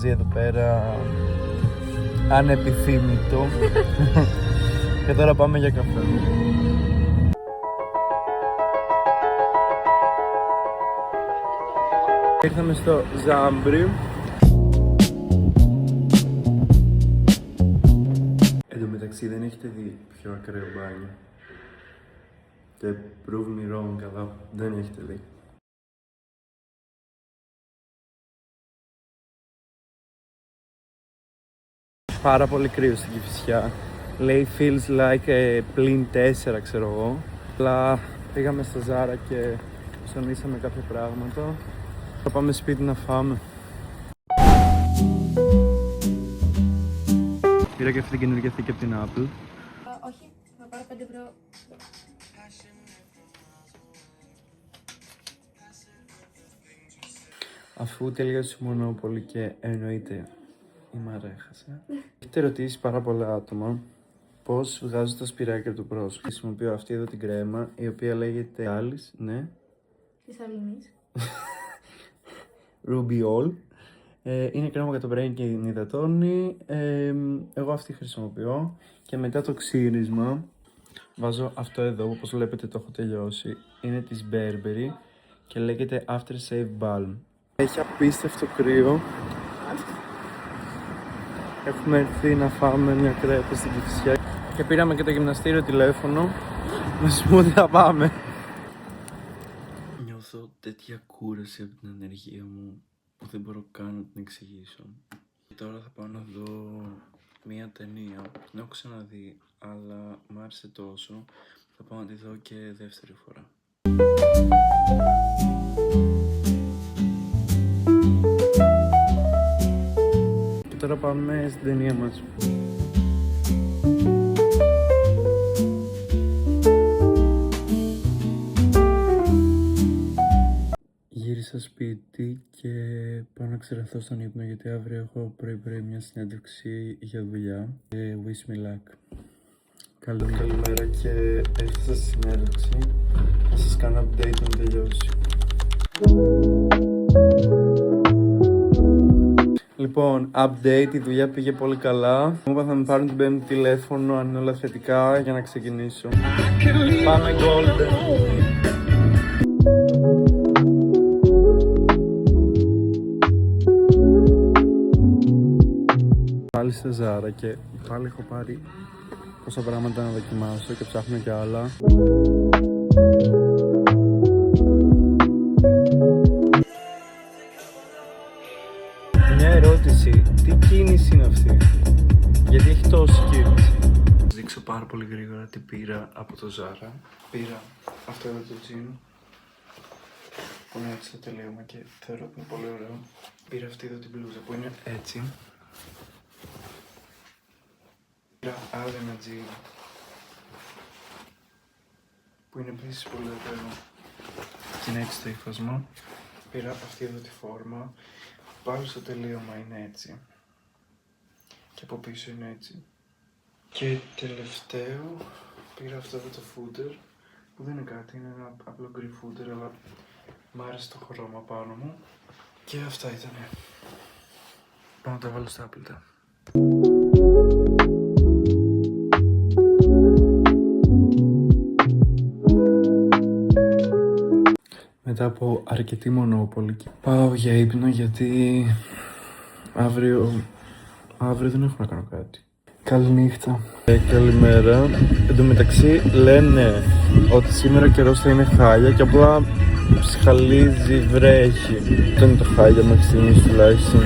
μαγαζί εδώ πέρα ανεπιθύμητο. Και τώρα πάμε για καφέ. Ήρθαμε στο Ζάμπρι. Εν τω μεταξύ δεν έχετε δει πιο ακραίο μπάνιο. Και prove me wrong, αλλά δεν έχετε δει. Πάρα πολύ κρύο στην Κηφισιά. Λέει feels like πλην 4, ξέρω εγώ. Αλλά πήγαμε στο Ζάρα και ψωνίσαμε κάποια πράγματα. Θα πάμε σπίτι να φάμε. Πήρα και αυτή την καινούργια θήκη από την Apple. Όχι, θα πάρω 5 ευρώ. Αφού τελείωσε η Μονόπολη και εννοείται η Μαρά έχασε. Έχετε ρωτήσει πάρα πολλά άτομα πώς βγάζω τα σπυράκια του πρόσωπου. Χρησιμοποιώ αυτή εδώ την κρέμα, η οποία λέγεται Alice, ναι. Της Αλληνής. Rubiol. Είναι κρέμα για το brain και την υδατώνει. Εγώ αυτή χρησιμοποιώ. Και μετά το ξύρισμα βάζω αυτό εδώ, όπως βλέπετε το έχω τελειώσει. Είναι της Burberry και λέγεται After Shave Balm. Έχει απίστευτο κρύο. Έχουμε έρθει να φάμε μια κρέπα στην Κηφισιά και πήραμε και το γυμναστήριο τηλέφωνο. Να σου πω ότι θα πάμε. Νιώθω τέτοια κούραση από την ενεργεία μου που δεν μπορώ καν να την εξηγήσω. Και τώρα θα πάω να δω μια ταινία. Την έχω ξαναδεί, αλλά μου άρεσε τόσο. Θα πάω να τη δω και δεύτερη φορά. Και τώρα πάμε στην ταινία μας. Γύρισα σπίτι και πάω να ξεραθώ στον ύπνο, γιατί αύριο έχω πρωί-πρωί μια συνέντευξη για δουλειά. Wish me luck. Καλημέρα και έφτασα στη συνέντευξη. Θα σας κάνω update όταν τελειώσει. Λοιπόν, update, η δουλειά πήγε πολύ καλά. Μου είπα θα με πάρουν την πέμπτη τηλέφωνο αν είναι όλα θετικά για να ξεκινήσω. Πάμε golden. Πάλι στη Ζάρα και πάλι έχω πάρει πόσα πράγματα να δοκιμάσω και ψάχνω κι άλλα. Μια ερώτηση, τι κίνηση είναι αυτή, γιατί έχει τόση κίνηση. Θα δείξω πάρα πολύ γρήγορα τι πήρα από το Ζάρα. Πήρα αυτό εδώ το τζιν που είναι έτσι στο τελείωμα και θεωρώ ότι είναι πολύ ωραίο. Πήρα αυτή εδώ την μπλούζα που είναι έτσι. Πήρα άλλο ένα τζιν που είναι επίσης πολύ ωραίο και είναι έτσι το ύφασμα. Πήρα αυτή εδώ τη φόρμα. Πάλι στο τελείωμα είναι έτσι και από πίσω είναι έτσι. Και τελευταίο πήρα αυτό εδώ το footer που δεν είναι κάτι, είναι ένα απλό γκρι footer, αλλά μ' άρεσε το χρώμα πάνω μου. Και αυτά ήτανε. Πάω να τα βάλω στα άπλυτα. Μετά από αρκετή Μονόπολη πάω για ύπνο, γιατί αύριο δεν έχω να κάνω κάτι. Καληνύχτα. Καλημέρα. Εν τω μεταξύ λένε ότι σήμερα ο καιρός θα είναι χάλια και απλά ψυχαλίζει, βρέχει. Αυτό είναι το χάλια μέχρι στιγμής τουλάχιστον.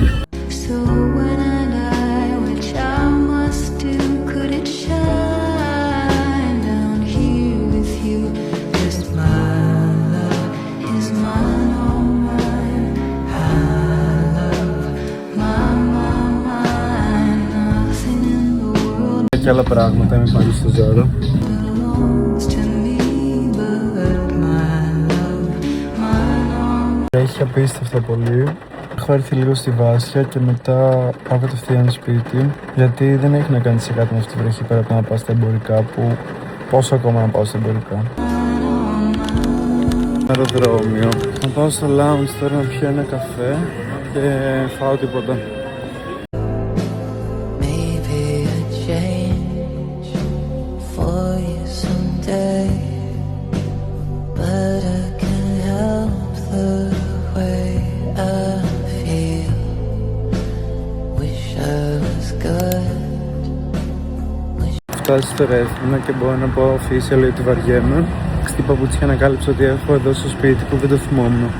Και άλλα πράγματα, είμαι πάλι στο Ζάρα. Έχει απίστευτα πολύ. Έχω έρθει λίγο στη Βάσια και μετά πάω κατευθείαν σπίτι, γιατί δεν έχει να κάνει σε κάτι με αυτή τη βροχή πέρα από να πάω στα εμπορικά, που πόσο ακόμα να πάω στα εμπορικά. Αεροδρόμιο. Θα πάω στο lounge τώρα να πιω ένα καφέ και φάω τίποτα. change for you someday, but I can't help the way I feel. Wish I was good. Φτάσει στο ρεύμα και μπορώ να πω official ότι βαριέμαι. Στην παπούτσια ανακάλυψα ότι έχω εδώ στο σπίτι που δεν το θυμόμουν.